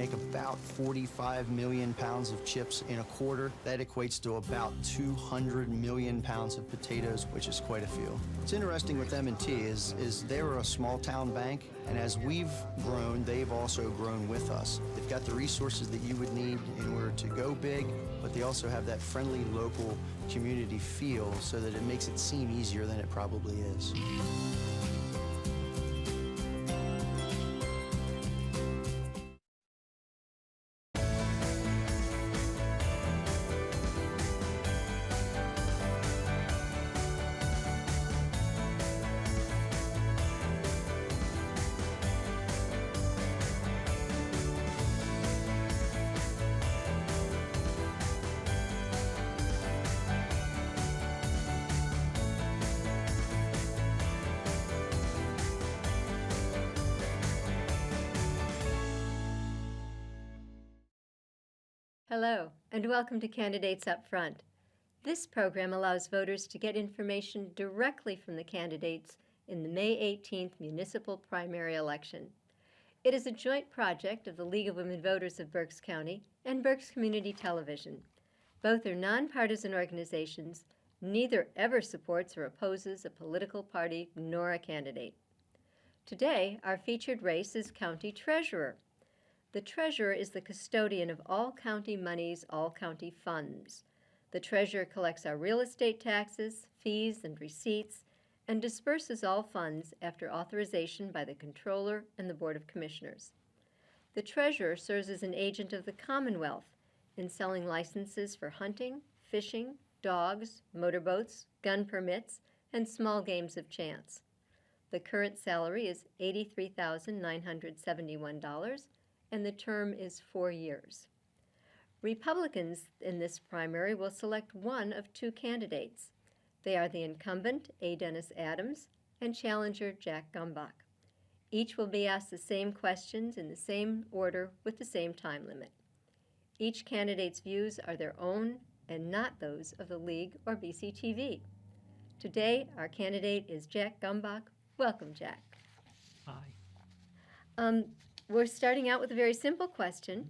make about 45 million pounds of chips in a quarter. That equates to about 200 million pounds of potatoes, which is quite a few. What's interesting with M&T is they're a small town bank, and as we've grown, they've also grown with us. They've got the resources that you would need in order to go big, but they also have that friendly local community feel so that it makes it seem easier than it probably is. Hello, and welcome to Candidates Up Front. This program allows voters to get information directly from the candidates in the May 18th municipal primary election. It is a joint project of the League of Women Voters of Berks County and Berks Community Television. Both are nonpartisan organizations. Neither ever supports or opposes a political party nor a candidate. Today, our featured race is County Treasurer. The treasurer is the custodian of all county monies, all county funds. The treasurer collects our real estate taxes, fees, and receipts, and disperses all funds after authorization by the Comptroller and the Board of Commissioners. The treasurer serves as an agent of the Commonwealth in selling licenses for hunting, fishing, dogs, motorboats, gun permits, and small games of chance. The current salary is $83,971, and the term is 4 years. Republicans in this primary will select one of two candidates. They are the incumbent, A. Dennis Adams, and challenger, Jack Gumbach. Each will be asked the same questions in the same order with the same time limit. Each candidate's views are their own and not those of the League or BCTV. Today, our candidate is Jack Gumbach. Welcome, Jack. Hi. We're starting out with a very simple question.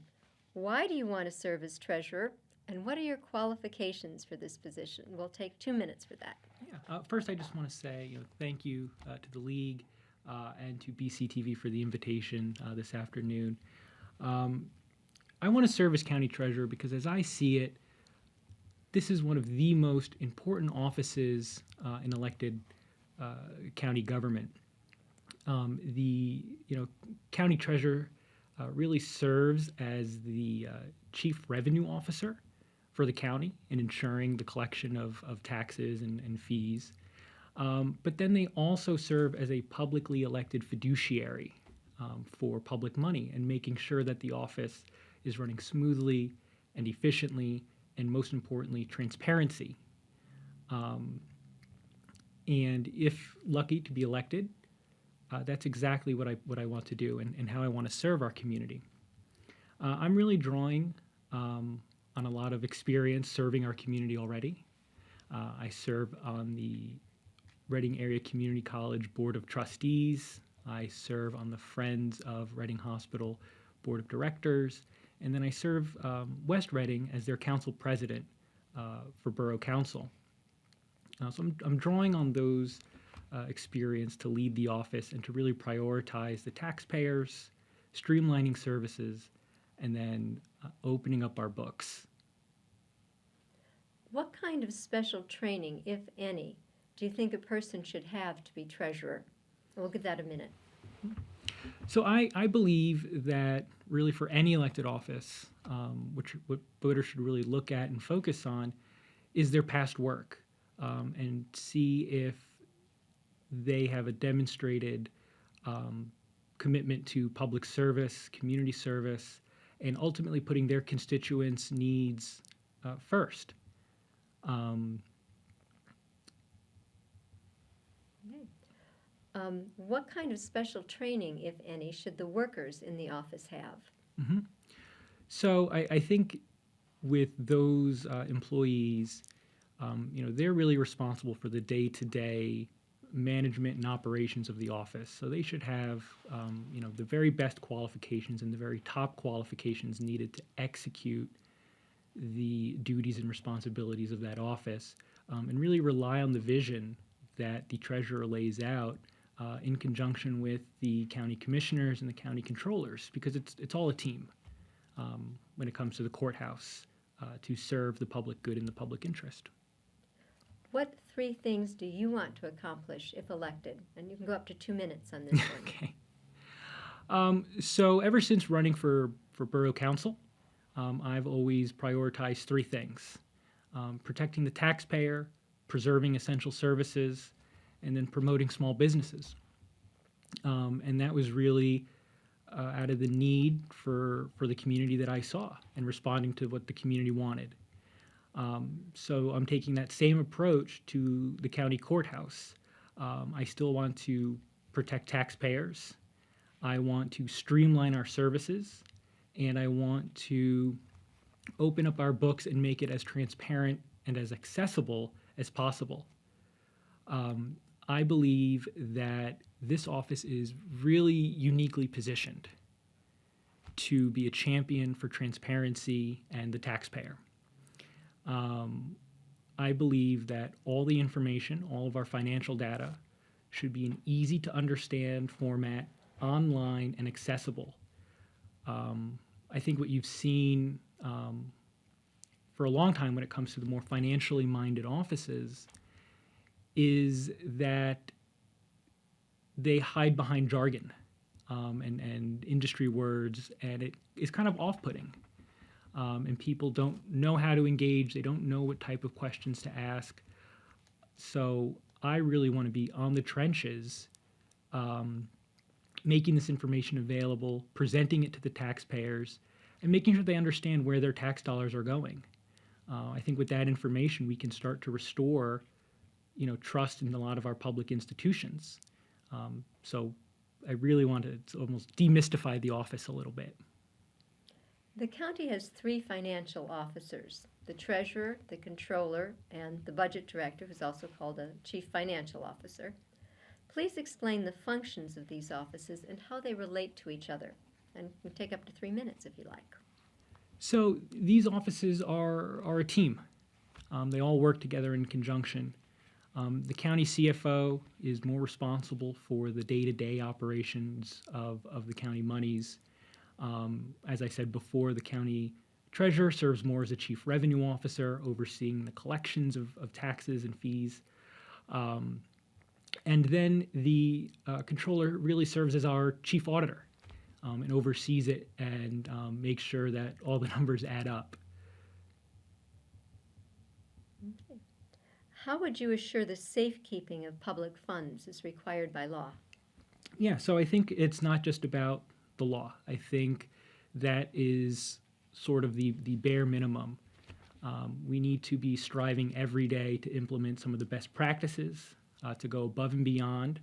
Why do you want to serve as treasurer, and what are your qualifications for this position? We'll take 2 minutes for that. Yeah. First, I just want to say, thank you to the League and to BCTV for the invitation this afternoon. I want to serve as county treasurer because, as I see it, this is one of the most important offices in elected county government. The county treasurer really serves as the chief revenue officer for the county in ensuring the collection of taxes and fees. But then they also serve as a publicly elected fiduciary for public money and making sure that the office is running smoothly and efficiently, and most importantly, transparency. And if lucky to be elected, that's exactly what I want to do and how I want to serve our community. I'm really drawing on a lot of experience serving our community already. I serve on the Reading Area Community College Board of Trustees. I serve on the Friends of Reading Hospital Board of Directors. And then I serve West Reading as their council president for Borough Council. So I'm drawing on those experience to lead the office and to really prioritize the taxpayers, streamlining services, and then opening up our books. What kind of special training, if any, do you think a person should have to be treasurer? We'll give that a minute. So I believe that really for any elected office, what voters should really look at and focus on is their past work and see if they have a demonstrated commitment to public service, community service, and ultimately putting their constituents' needs first. What kind of special training, if any, should the workers in the office have? Mm-hmm. So I think with those employees, they're really responsible for the day-to-day management and operations of the office. So they should have, the very best qualifications and the very top qualifications needed to execute the duties and responsibilities of that office, and really rely on the vision that the treasurer lays out in conjunction with the county commissioners and the county controllers, because it's all a team when it comes to the courthouse to serve the public good and the public interest. What 3 things do you want to accomplish if elected? And you can go up to 2 minutes on this one. Okay. So ever since running for borough council, I've always prioritized 3 things: protecting the taxpayer, preserving essential services, and then promoting small businesses. And that was really out of the need for the community that I saw and responding to what the community wanted. So I'm taking that same approach to the county courthouse. I still want to protect taxpayers. I want to streamline our services, and I want to open up our books and make it as transparent and as accessible as possible. I believe that this office is really uniquely positioned to be a champion for transparency and the taxpayer. I believe that all the information, all of our financial data, should be in easy to understand format, online and accessible. I think what you've seen for a long time when it comes to the more financially minded offices is that they hide behind jargon and industry words, and it is kind of off-putting. And people don't know how to engage. They don't know what type of questions to ask. So I really want to be on the trenches, making this information available, presenting it to the taxpayers, and making sure they understand where their tax dollars are going. I think with that information, we can start to restore, trust in a lot of our public institutions. So I really want to almost demystify the office a little bit. The county has 3 financial officers: the treasurer, the controller, and the budget director, who's also called a chief financial officer. Please explain the functions of these offices and how they relate to each other. And you can take up to 3 minutes if you like. So these offices are a team. They all work together in conjunction. The county CFO is more responsible for the day-to-day operations of the county monies. As I said before, the county treasurer serves more as a chief revenue officer, overseeing the collections of taxes and fees. And then the controller really serves as our chief auditor and oversees it and makes sure that all the numbers add up. Okay. How would you assure the safekeeping of public funds is required by law? Yeah, so I think it's not just about the law. I think that is sort of the bare minimum. We need to be striving every day to implement some of the best practices, to go above and beyond,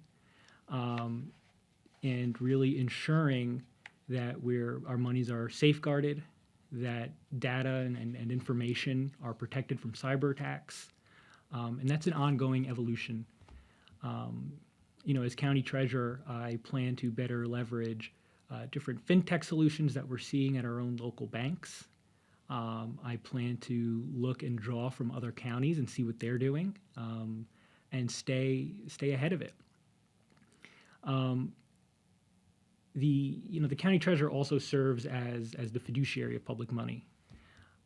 and really ensuring that our monies are safeguarded, that data and information are protected from cyber attacks, and that's an ongoing evolution. As county treasurer, I plan to better leverage different fintech solutions that we're seeing at our own local banks. I plan to look and draw from other counties and see what they're doing, and stay ahead of it. The county treasurer also serves as the fiduciary of public money.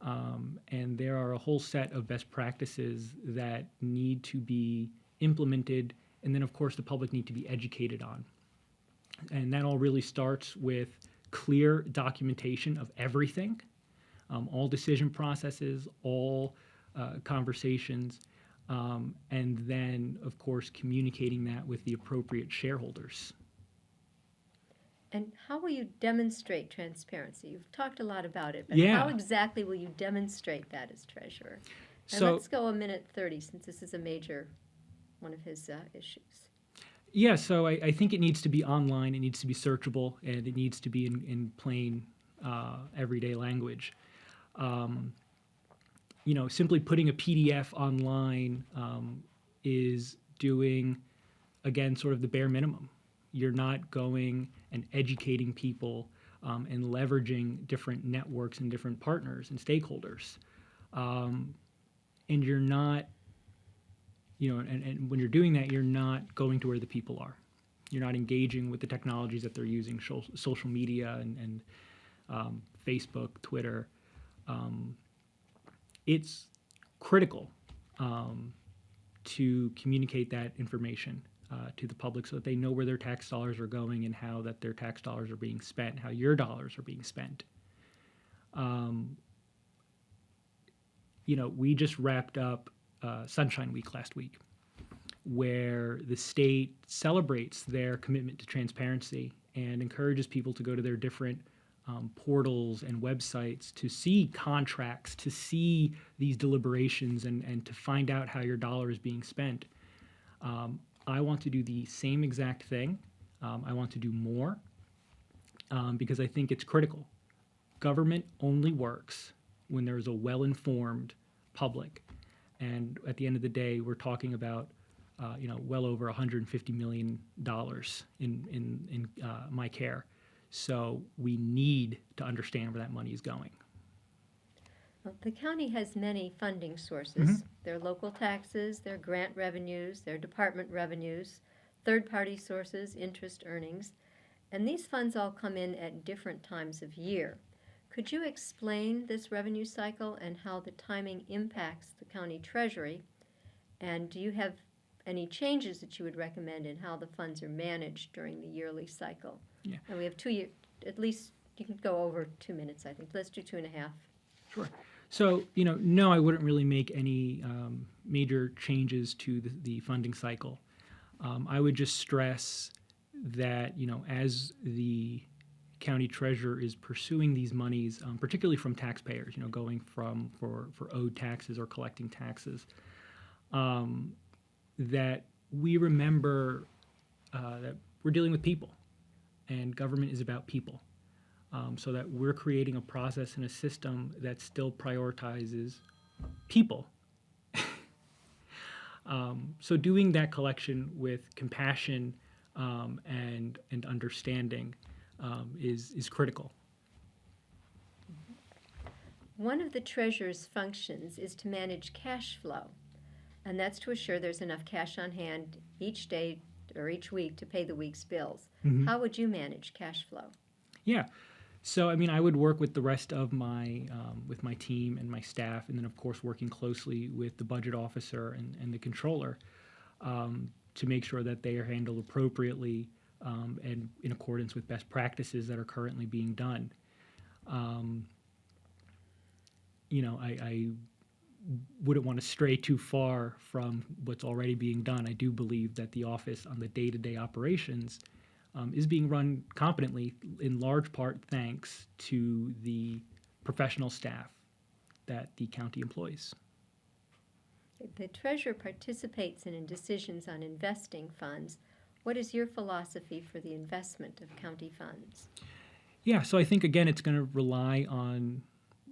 And there are a whole set of best practices that need to be implemented, and then of course the public need to be educated on. And that all really starts with clear documentation of everything, all decision processes, all conversations, and then of course communicating that with the appropriate shareholders. And how will you demonstrate transparency? You've talked a lot about it, but Yeah. how exactly will you demonstrate that as treasurer? And So- let's go a minute 30, since this is a major one of his issues. Yeah, so I think it needs to be online, it needs to be searchable, and it needs to be in plain everyday language. Simply putting a PDF online is doing again, sort of the bare minimum. You're not going and educating people and leveraging different networks and different partners and stakeholders. And you're not, and when you're doing that, you're not going to where the people are. You're not engaging with the technologies that they're using, social media and Facebook, Twitter. It's critical to communicate that information to the public so that they know where their tax dollars are going and how that their tax dollars are being spent, how your dollars are being spent. We just wrapped up Sunshine Week last week, where the state celebrates their commitment to transparency and encourages people to go to their different portals and websites to see contracts, to see these deliberations, and to find out how your dollar is being spent. I want to do the same exact thing. I want to do more because I think it's critical. Government only works when there's a well-informed public. And at the end of the day, we're talking about well over $150 million in my care. So we need to understand where that money is going. Well, the county has many funding sources. Their local taxes, their grant revenues, their department revenues, third-party sources, interest earnings, and these funds all come in at different times of year. Could you explain this revenue cycle and how the timing impacts the county treasury? And do you have any changes that you would recommend in how the funds are managed during the yearly cycle? Yeah. And we have 2 years, at least you can go over 2 minutes, I think. Let's do 2.5. Sure. So, no, I wouldn't really make any major changes to the funding cycle. I would just stress that, as the county treasurer is pursuing these monies, particularly from taxpayers, going from for owed taxes or collecting taxes, that we remember that we're dealing with people, and government is about people. So that we're creating a process and a system that still prioritizes people. So doing that collection with compassion and understanding is critical. One of the treasurer's functions is to manage cash flow, and that's to assure there's enough cash on hand each day or each week to pay the week's bills. How would you manage cash flow? Yeah. So, I would work with the rest of with my team and my staff, and then, of course, working closely with the budget officer and the controller to make sure that they are handled appropriately and in accordance with best practices that are currently being done. I wouldn't want to stray too far from what's already being done. I do believe that the office on the day-to-day operations is being run competently, in large part thanks to the professional staff that the county employs. The treasurer participates in decisions on investing funds. What is your philosophy for the investment of county funds? Yeah, so I think, again, it's going to rely on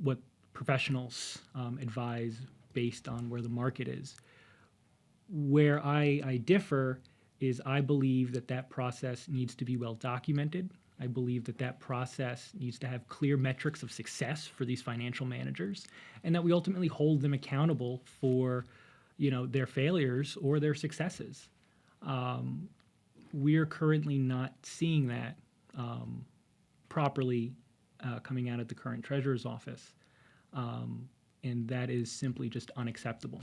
what professionals advise based on where the market is. Where I differ is I believe that process needs to be well documented. I believe that process needs to have clear metrics of success for these financial managers, and that we ultimately hold them accountable for, their failures or their successes. We're currently not seeing that properly coming out of the current treasurer's office, and that is simply just unacceptable.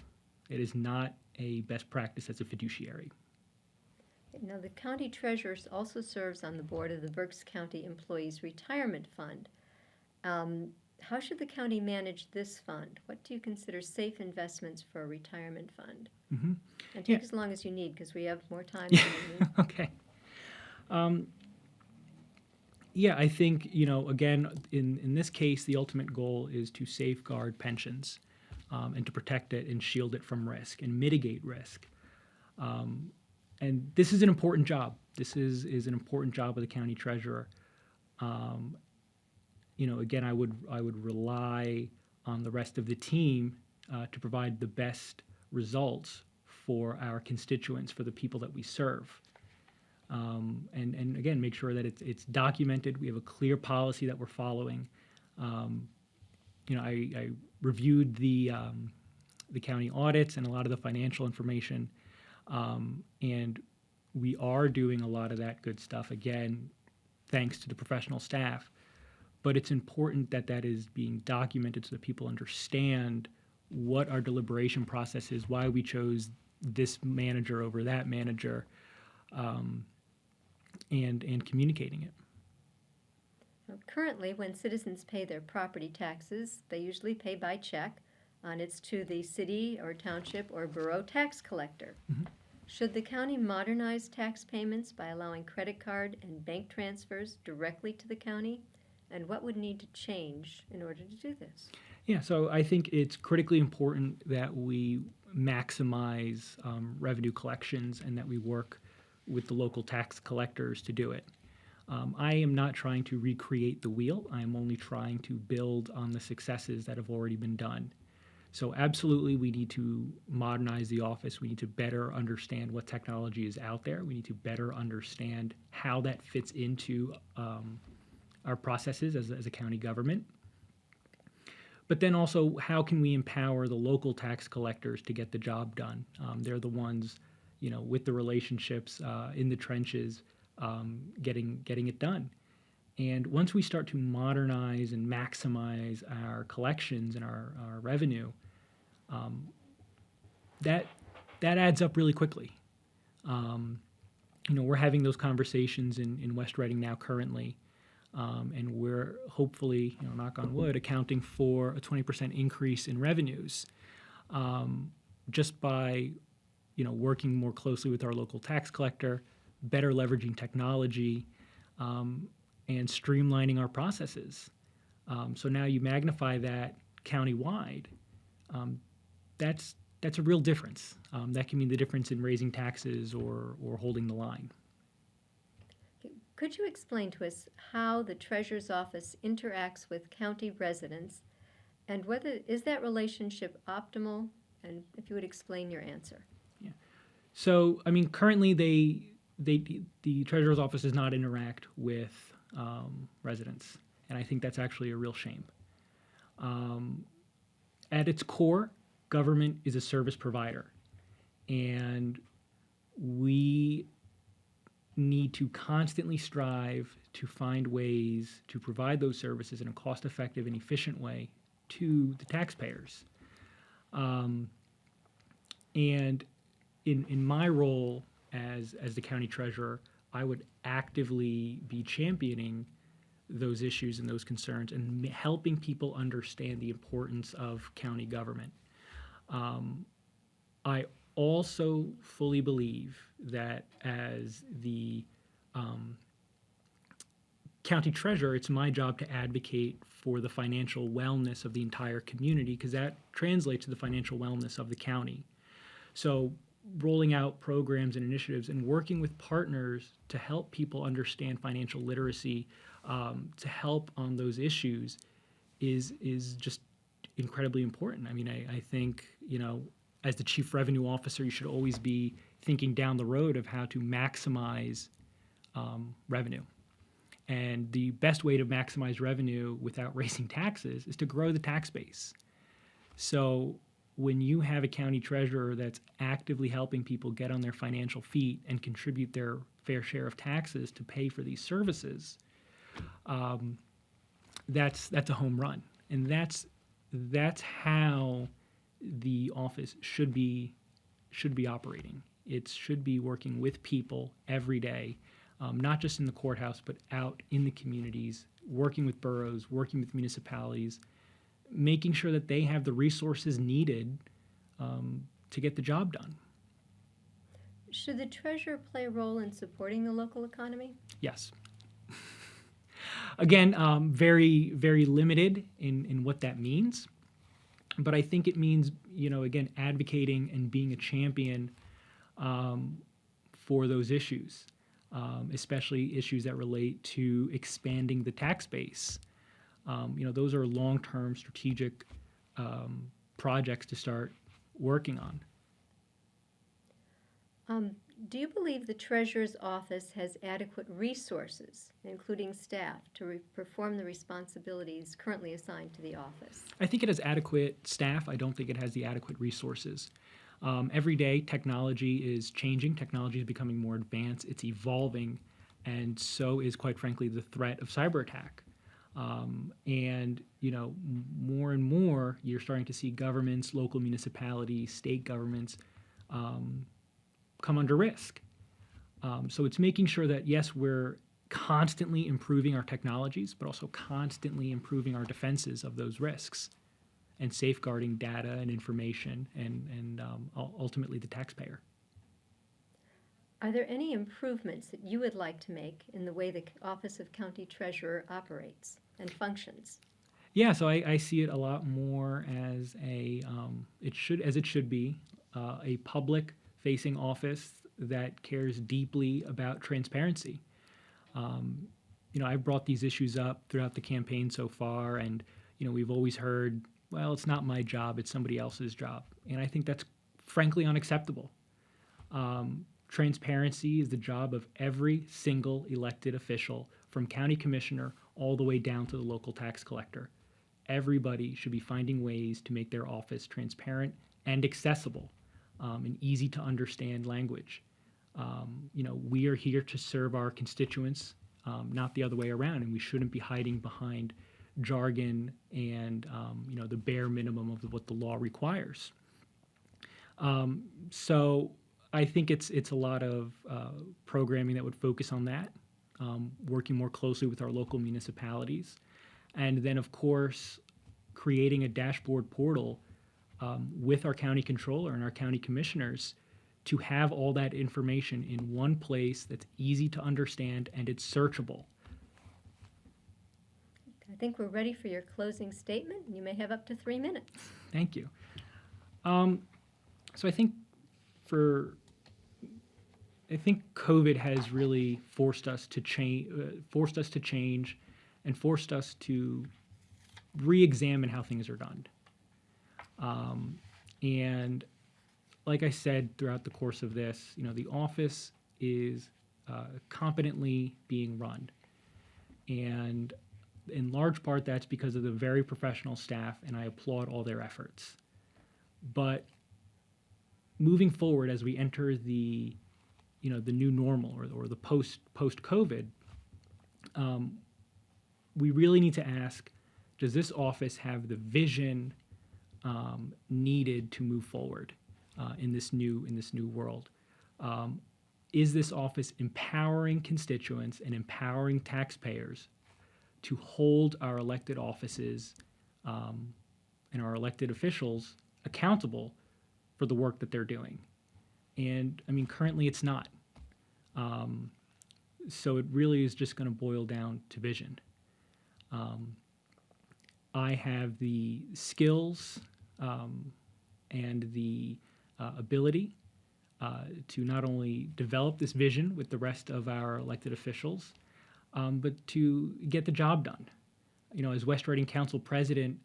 It is not a best practice as a fiduciary. Now, the county treasurer also serves on the board of the Berks County Employees Retirement Fund. How should the county manage this fund? What do you consider safe investments for a retirement fund? And take as long as you need, because we have more time than you need. Okay. I think, again, in this case, the ultimate goal is to safeguard pensions and to protect it and shield it from risk and mitigate risk. And this is an important job. This is an important job of the county treasurer. Again, I would rely on the rest of the team to provide the best results for our constituents, for the people that we serve. And again, make sure that it's documented. We have a clear policy that we're following. I reviewed the county audits and a lot of the financial information, and we are doing a lot of that good stuff, again, thanks to the professional staff. But it's important that that is being documented so that people understand what our deliberation process is, why we chose this manager over that manager, and communicating it. Currently, when citizens pay their property taxes, they usually pay by check, and it's to the city or township or borough tax collector. Should the county modernize tax payments by allowing credit card and bank transfers directly to the county? And what would need to change in order to do this? Yeah, so I think it's critically important that we maximize revenue collections and that we work with the local tax collectors to do it. I am not trying to recreate the wheel. I am only trying to build on the successes that have already been done. So absolutely, we need to modernize the office. We need to better understand what technology is out there. We need to better understand how that fits into our processes as a county government. But then also, how can we empower the local tax collectors to get the job done? They're the ones, with the relationships in the trenches, getting it done. And once we start to modernize and maximize our collections and our revenue, that adds up really quickly. We're having those conversations in West Reading now currently, and we're hopefully, knock on wood, accounting for a 20% increase in revenues just by, working more closely with our local tax collector, better leveraging technology, and streamlining our processes. So now you magnify that countywide. That's a real difference. That can mean the difference in raising taxes or holding the line. Could you explain to us how the Treasurer's Office interacts with county residents, and is that relationship optimal? And if you would explain your answer. Yeah. So, currently the Treasurer's Office does not interact with residents, and I think that's actually a real shame. At its core, government is a service provider, and we need to constantly strive to find ways to provide those services in a cost-effective and efficient way to the taxpayers. And in my role as the county treasurer, I would actively be championing those issues and those concerns and helping people understand the importance of county government. I also fully believe that as the county treasurer, it's my job to advocate for the financial wellness of the entire community, because that translates to the financial wellness of the county. So rolling out programs and initiatives and working with partners to help people understand financial literacy, to help on those issues is just incredibly important. I think, as the chief revenue officer, you should always be thinking down the road of how to maximize revenue. And the best way to maximize revenue without raising taxes is to grow the tax base. So when you have a county treasurer that's actively helping people get on their financial feet and contribute their fair share of taxes to pay for these services, that's a home run. And that's how the office should be operating. It should be working with people every day, not just in the courthouse, but out in the communities, working with boroughs, working with municipalities, making sure that they have the resources needed to get the job done. Should the treasurer play a role in supporting the local economy? Yes. Again, very, very limited in what that means. But I think it means, again, advocating and being a champion for those issues, especially issues that relate to expanding the tax base. Those are long-term strategic projects to start working on. Do you believe the treasurer's office has adequate resources, including staff, to perform the responsibilities currently assigned to the office? I think it has adequate staff. I don't think it has the adequate resources. Every day, technology is changing. Technology is becoming more advanced. It's evolving, and so is, quite frankly, the threat of cyber attack. And more and more, you're starting to see governments, local municipalities, state governments come under risk. So it's making sure that, yes, we're constantly improving our technologies, but also constantly improving our defenses of those risks and safeguarding data and information and ultimately the taxpayer. Are there any improvements that you would like to make in the way the Office of County Treasurer operates and functions? Yeah, so I see it a lot more as it should be, a public-facing office that cares deeply about transparency. I've brought these issues up throughout the campaign so far, and we've always heard, well, it's not my job, it's somebody else's job, and I think that's frankly unacceptable. Transparency is the job of every single elected official, from county commissioner all the way down to the local tax collector. Everybody should be finding ways to make their office transparent and accessible, and easy to understand language. We are here to serve our constituents, not the other way around, and we shouldn't be hiding behind jargon and the bare minimum of what the law requires. So I think it's a lot of programming that would focus on that, working more closely with our local municipalities, and then of course creating a dashboard portal with our county controller and our county commissioners to have all that information in one place that's easy to understand and it's searchable. I think we're ready for your closing statement. You may have up to 3 minutes. Thank you. So I think COVID has really forced us to change, and forced us to re-examine how things are done. And like I said throughout the course of this, the office is competently being run. And in large part, that's because of the very professional staff, and I applaud all their efforts. But moving forward, as we enter the new normal or the post-COVID, we really need to ask, does this office have the vision needed to move forward in this new world? Is this office empowering constituents and empowering taxpayers to hold our elected offices and our elected officials accountable for the work that they're doing? And currently it's not. So it really is just going to boil down to vision. I have the skills and the ability to not only develop this vision with the rest of our elected officials, but to get the job done. As West Riding Council president,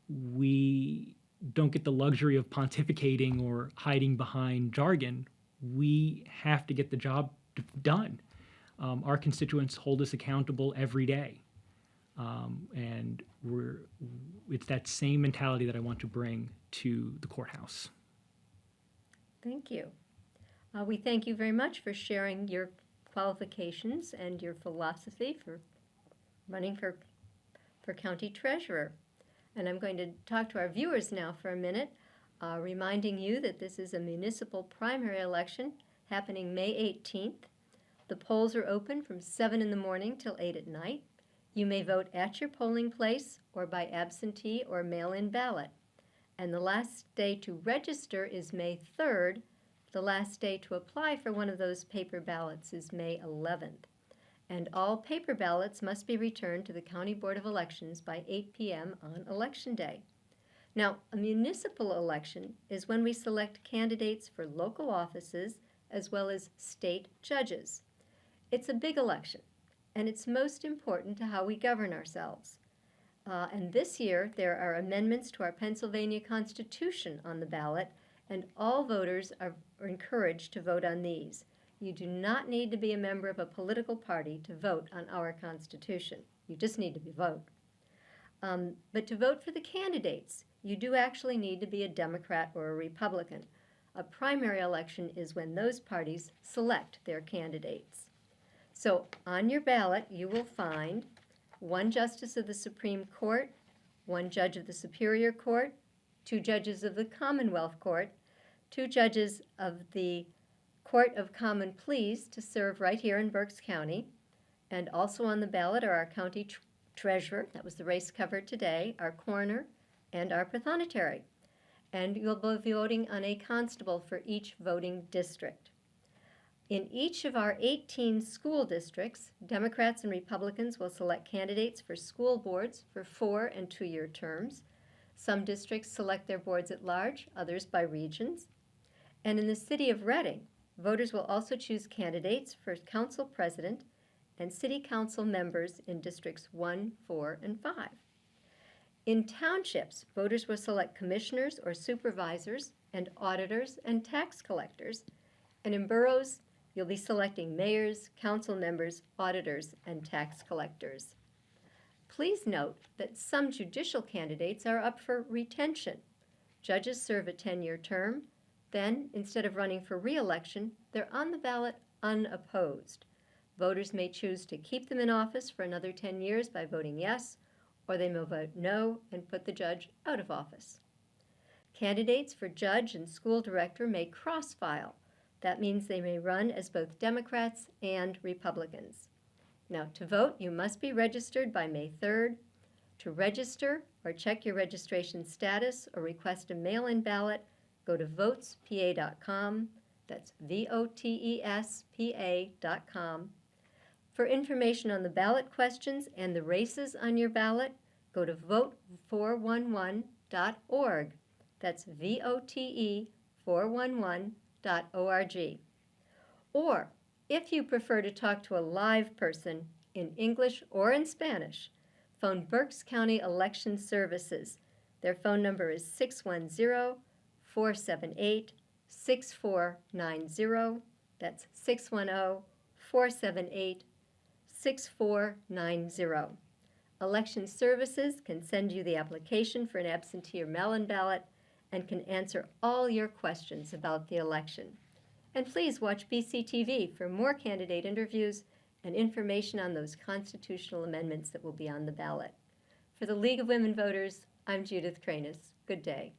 we don't get the luxury of pontificating or hiding behind jargon. We have to get the job done. Our constituents hold us accountable every day. And it's that same mentality that I want to bring to the courthouse. Thank you. We thank you very much for sharing your qualifications and your philosophy for running for county treasurer. And I'm going to talk to our viewers now for a minute, reminding you that this is a municipal primary election happening May 18th. The polls are open from 7 in the morning till 8 at night. You may vote at your polling place or by absentee or mail-in ballot. And the last day to register is May 3rd. The last day to apply for one of those paper ballots is May 11th. And all paper ballots must be returned to the County Board of Elections by 8 p.m. on Election Day. Now, a municipal election is when we select candidates for local offices as well as state judges. It's a big election, and it's most important to how we govern ourselves. And this year, there are amendments to our Pennsylvania Constitution on the ballot, and all voters are encouraged to vote on these. You do not need to be a member of a political party to vote on our Constitution. You just need to vote. But to vote for the candidates, you do actually need to be a Democrat or a Republican. A primary election is when those parties select their candidates. So on your ballot, you will find one justice of the Supreme Court, one judge of the Superior Court, two judges of the Commonwealth Court, two judges of the Court of Common Pleas to serve right here in Berks County. And also on the ballot are our county treasurer, that was the race covered today, our coroner, and our pathonetary. And you'll be voting on a constable for each voting district. In each of our 18 school districts, Democrats and Republicans will select candidates for school boards for 4- and 2-year terms. Some districts select their boards at large, others by regions. And in the city of Reading, voters will also choose candidates for council president and city council members in districts 1, 4, and 5. In townships, voters will select commissioners or supervisors and auditors and tax collectors. And in boroughs, you'll be selecting mayors, council members, auditors, and tax collectors. Please note that some judicial candidates are up for retention. Judges serve a 10-year term. Then, instead of running for re-election, they're on the ballot unopposed. Voters may choose to keep them in office for another 10 years by voting yes, or they may vote no and put the judge out of office. Candidates for judge and school director may cross-file. That means they may run as both Democrats and Republicans. Now, to vote, you must be registered by May 3rd. To register or check your registration status or request a mail-in ballot, go to votespa.com. That's VOTESPA.com. For information on the ballot questions and the races on your ballot, go to vote411.org. That's VOTE411.org. Or, if you prefer to talk to a live person in English or in Spanish, phone Berks County Election Services. Their phone number is 610-478-6490. That's 610-478-6490. Election Services can send you the application for an absentee or mail-in ballot and can answer all your questions about the election. And please watch BCTV for more candidate interviews and information on those constitutional amendments that will be on the ballot. For the League of Women Voters, I'm Judith Cranis. Good day.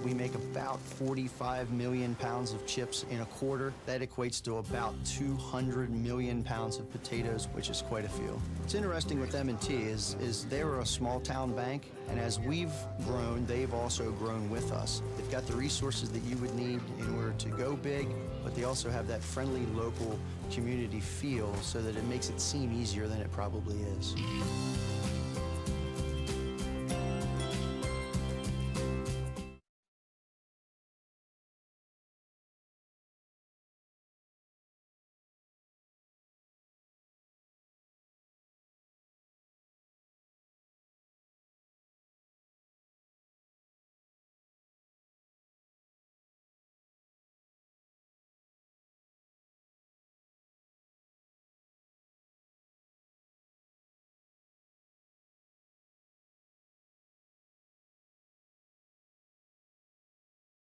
We make about 45 million pounds of chips in a quarter. That equates to about 200 million pounds of potatoes, which is quite a few. What's interesting with M&T is they're a small town bank, and as we've grown, they've also grown with us. They've got the resources that you would need in order to go big, but they also have that friendly local community feel so that it makes it seem easier than it probably is.